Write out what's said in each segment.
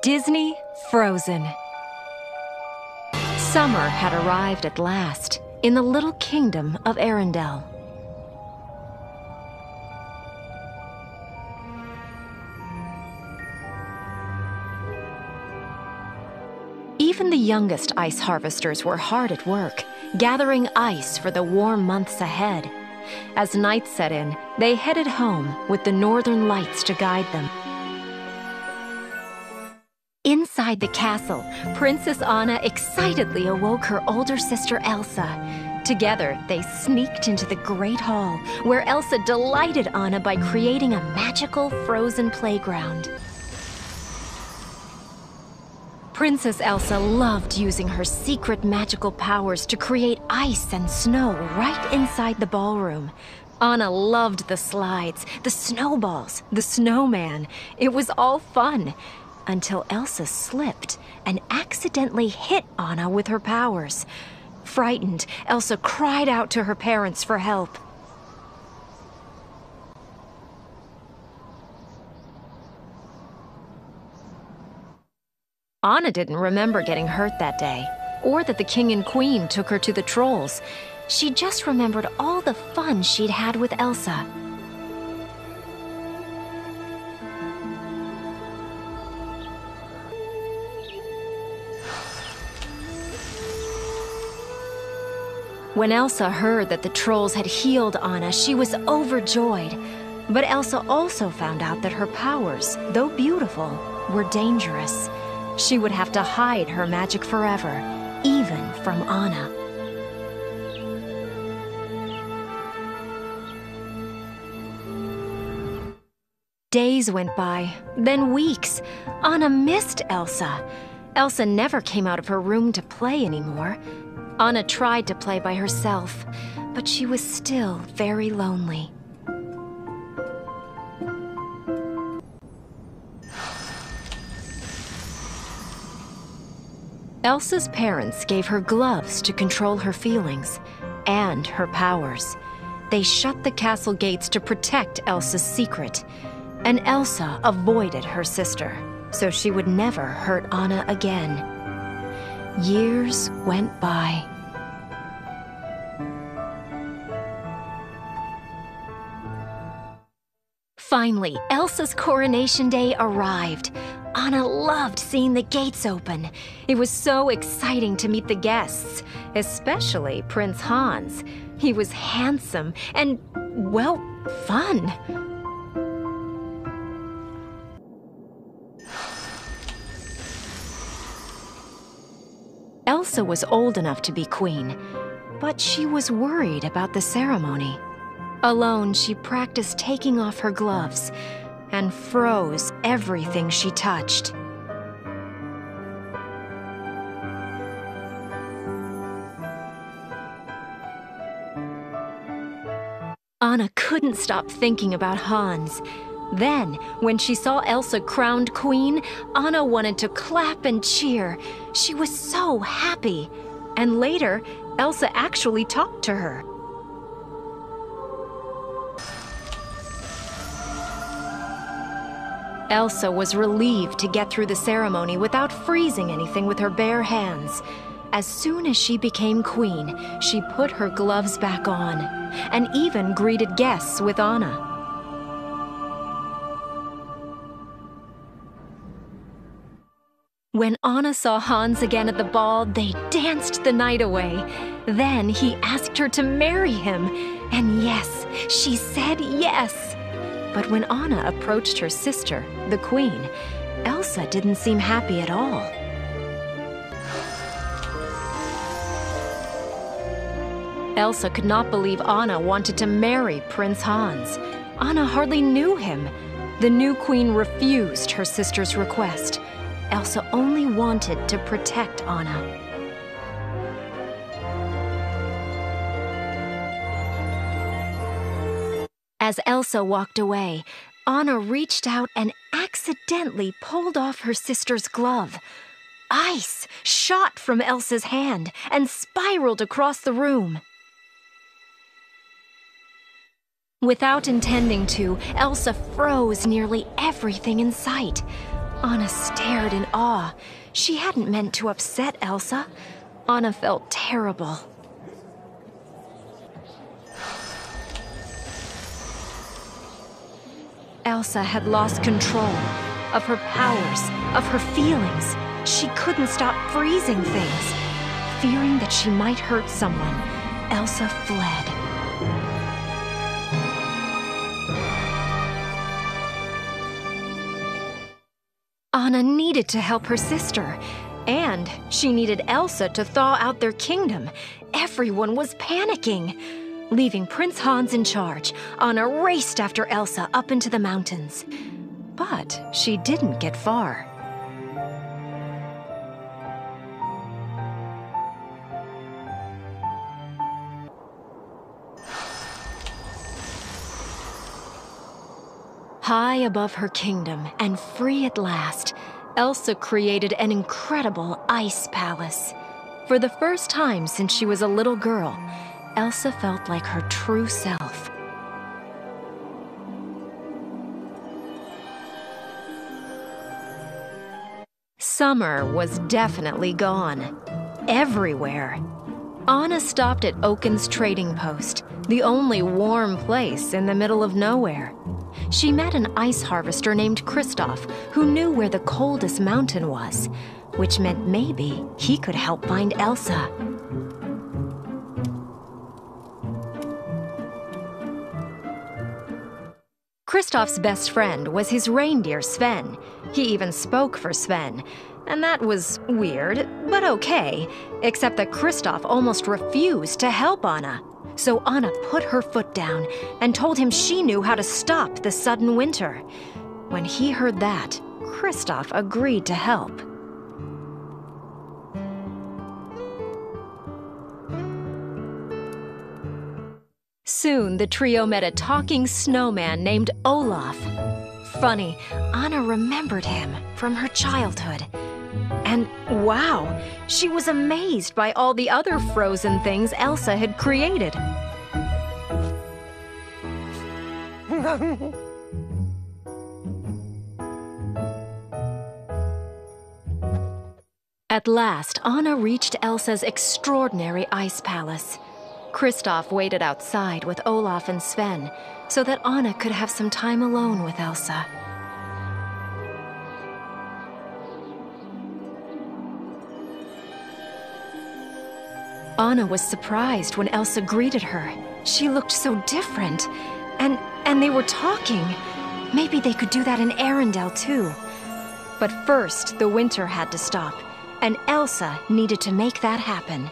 Disney Frozen. Summer had arrived at last in the little kingdom of Arendelle. Even the youngest ice harvesters were hard at work, gathering ice for the warm months ahead. As night set in, they headed home with the northern lights to guide them. Inside the castle, Princess Anna excitedly awoke her older sister Elsa. Together, they sneaked into the Great Hall, where Elsa delighted Anna by creating a magical frozen playground. Princess Elsa loved using her secret magical powers to create ice and snow right inside the ballroom. Anna loved the slides, the snowballs, the snowman. It was all fun. Until Elsa slipped and accidentally hit Anna with her powers. Frightened, Elsa cried out to her parents for help. Anna didn't remember getting hurt that day, or that the king and queen took her to the trolls. She just remembered all the fun she'd had with Elsa. When Elsa heard that the trolls had healed Anna, she was overjoyed. But Elsa also found out that her powers, though beautiful, were dangerous. She would have to hide her magic forever, even from Anna. Days went by, then weeks. Anna missed Elsa. Elsa never came out of her room to play anymore. Anna tried to play by herself, but she was still very lonely. Elsa's parents gave her gloves to control her feelings and her powers. They shut the castle gates to protect Elsa's secret, and Elsa avoided her sister, so she would never hurt Anna again. Years went by. Finally, Elsa's coronation day arrived. Anna loved seeing the gates open. It was so exciting to meet the guests, especially Prince Hans. He was handsome and, well, fun. Elsa was old enough to be queen, but she was worried about the ceremony. Alone, she practiced taking off her gloves and froze everything she touched. Anna couldn't stop thinking about Hans. Then, when she saw Elsa crowned queen, Anna wanted to clap and cheer. She was so happy. And later, Elsa actually talked to her. Elsa was relieved to get through the ceremony without freezing anything with her bare hands. As soon as she became queen, she put her gloves back on, and even greeted guests with Anna. When Anna saw Hans again at the ball, they danced the night away. Then he asked her to marry him, and yes, she said yes. But when Anna approached her sister, the queen, Elsa didn't seem happy at all. Elsa could not believe Anna wanted to marry Prince Hans. Anna hardly knew him. The new queen refused her sister's request. Elsa only wanted to protect Anna. As Elsa walked away, Anna reached out and accidentally pulled off her sister's glove. Ice shot from Elsa's hand and spiraled across the room. Without intending to, Elsa froze nearly everything in sight. Anna stared in awe. She hadn't meant to upset Elsa. Anna felt terrible. Elsa had lost control of her powers, of her feelings. She couldn't stop freezing things. Fearing that she might hurt someone, Elsa fled. Anna needed to help her sister, and she needed Elsa to thaw out their kingdom. Everyone was panicking. Leaving Prince Hans in charge, Anna raced after Elsa up into the mountains. But she didn't get far. High above her kingdom and free at last, Elsa created an incredible ice palace. For the first time since she was a little girl, Elsa felt like her true self. Summer was definitely gone. Everywhere. Anna stopped at Oaken's trading post, the only warm place in the middle of nowhere. She met an ice harvester named Kristoff, who knew where the coldest mountain was, which meant maybe he could help find Elsa. Kristoff's best friend was his reindeer Sven. He even spoke for Sven, and that was weird, but okay, except that Kristoff almost refused to help Anna. So Anna put her foot down and told him she knew how to stop the sudden winter. When he heard that, Kristoff agreed to help. Soon, the trio met a talking snowman named Olaf. Funny, Anna remembered him from her childhood. And wow, she was amazed by all the other frozen things Elsa had created. At last, Anna reached Elsa's extraordinary ice palace. Kristoff waited outside with Olaf and Sven so that Anna could have some time alone with Elsa. Anna was surprised when Elsa greeted her. She looked so different. And they were talking. Maybe they could do that in Arendelle too. But first, the winter had to stop, and Elsa needed to make that happen.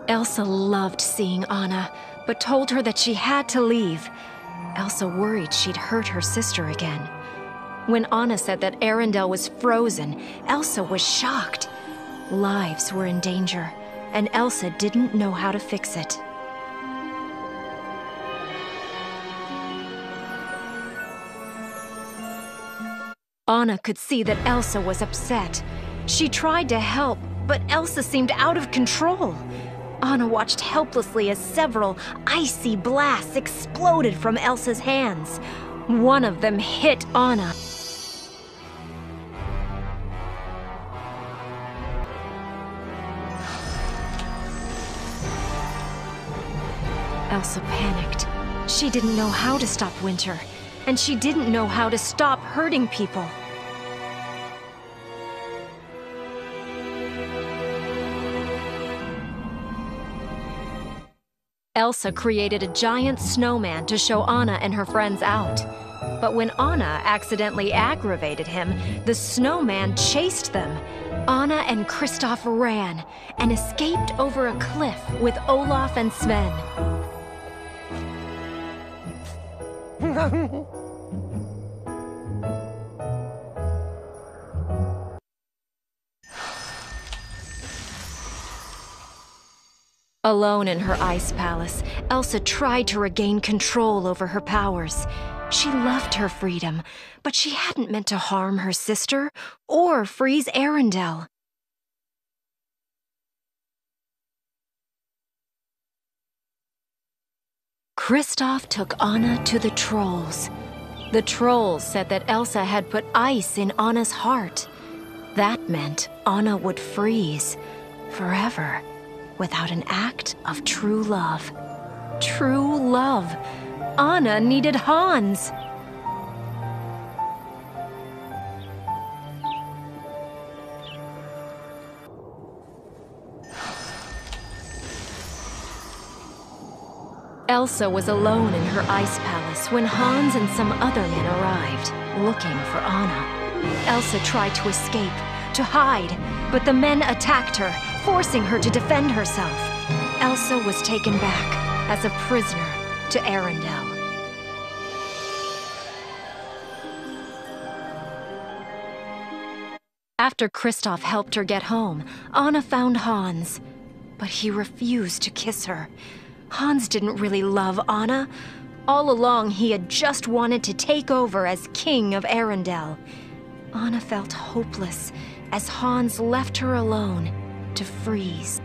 Elsa loved seeing Anna, but told her that she had to leave. Elsa worried she'd hurt her sister again. When Anna said that Arendelle was frozen, Elsa was shocked. Lives were in danger, and Elsa didn't know how to fix it. Anna could see that Elsa was upset. She tried to help, but Elsa seemed out of control. Anna watched helplessly as several icy blasts exploded from Elsa's hands. One of them hit Anna. Elsa panicked. She didn't know how to stop winter, and she didn't know how to stop hurting people. Elsa created a giant snowman to show Anna and her friends out. But when Anna accidentally aggravated him, the snowman chased them. Anna and Kristoff ran and escaped over a cliff with Olaf and Sven. Alone in her ice palace, Elsa tried to regain control over her powers. She loved her freedom, but she hadn't meant to harm her sister or freeze Arendelle. Kristoff took Anna to the trolls. The trolls said that Elsa had put ice in Anna's heart. That meant Anna would freeze forever without an act of true love. True love. Anna needed Hans. Elsa was alone in her ice palace when Hans and some other men arrived, looking for Anna. Elsa tried to escape, to hide, but the men attacked her, forcing her to defend herself. Elsa was taken back as a prisoner to Arendelle. After Kristoff helped her get home, Anna found Hans, but he refused to kiss her. Hans didn't really love Anna. All along, he had just wanted to take over as king of Arendelle. Anna felt hopeless as Hans left her alone to freeze.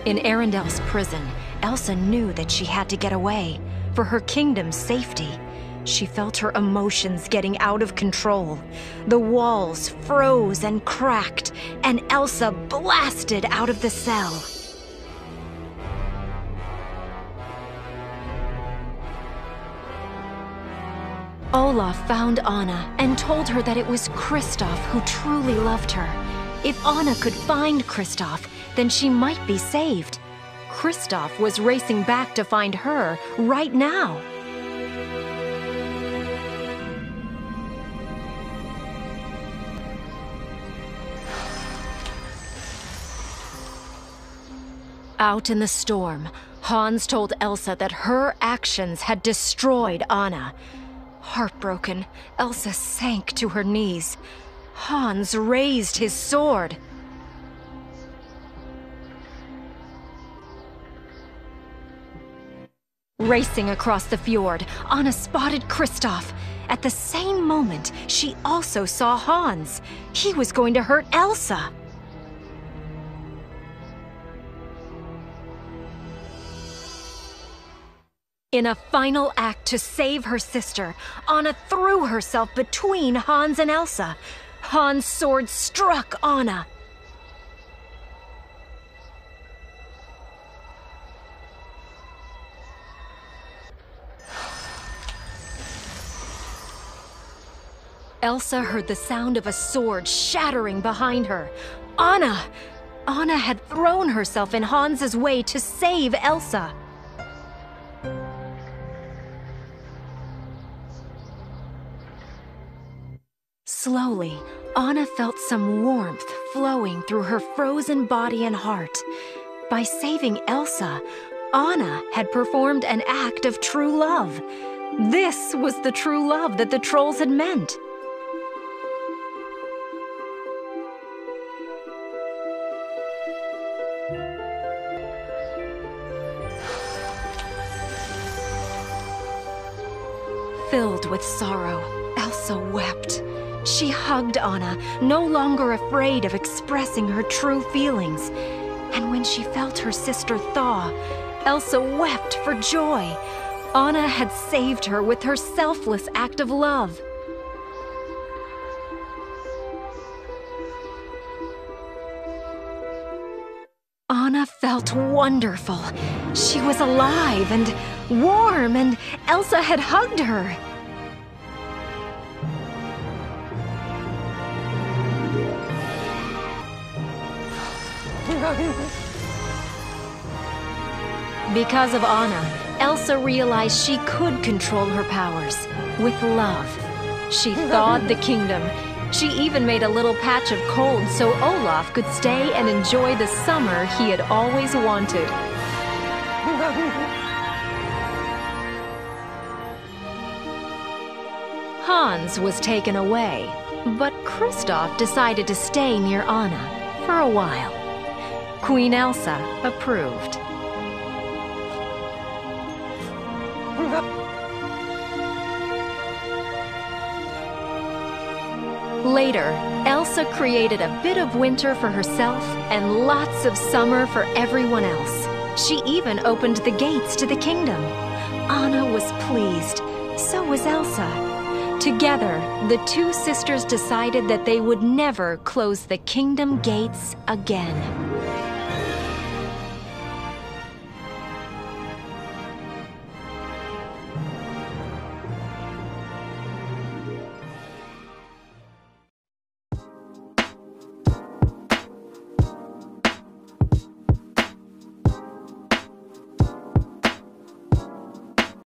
In Arendelle's prison, Elsa knew that she had to get away for her kingdom's safety. She felt her emotions getting out of control. The walls froze and cracked, and Elsa blasted out of the cell. Olaf found Anna and told her that it was Kristoff who truly loved her. If Anna could find Kristoff, then she might be saved. Kristoff was racing back to find her right now. Out in the storm, Hans told Elsa that her actions had destroyed Anna. Heartbroken, Elsa sank to her knees. Hans raised his sword. Racing across the fjord, Anna spotted Kristoff. At the same moment, she also saw Hans. He was going to hurt Elsa. In a final act to save her sister, Anna threw herself between Hans and Elsa. Hans' sword struck Anna. Elsa heard the sound of a sword shattering behind her. Anna! Anna had thrown herself in Hans's way to save Elsa. Slowly, Anna felt some warmth flowing through her frozen body and heart. By saving Elsa, Anna had performed an act of true love. This was the true love that the trolls had meant. Filled with sorrow, Elsa wept. She hugged Anna, no longer afraid of expressing her true feelings. And when she felt her sister thaw, Elsa wept for joy. Anna had saved her with her selfless act of love. Anna felt wonderful. She was alive and warm, and Elsa had hugged her. Because of Anna, Elsa realized she could control her powers with love. She thawed the kingdom. She even made a little patch of cold so Olaf could stay and enjoy the summer he had always wanted. Hans was taken away, but Kristoff decided to stay near Anna for a while. Queen Elsa approved. Later, Elsa created a bit of winter for herself and lots of summer for everyone else. She even opened the gates to the kingdom. Anna was pleased. So was Elsa. Together, the two sisters decided that they would never close the kingdom gates again.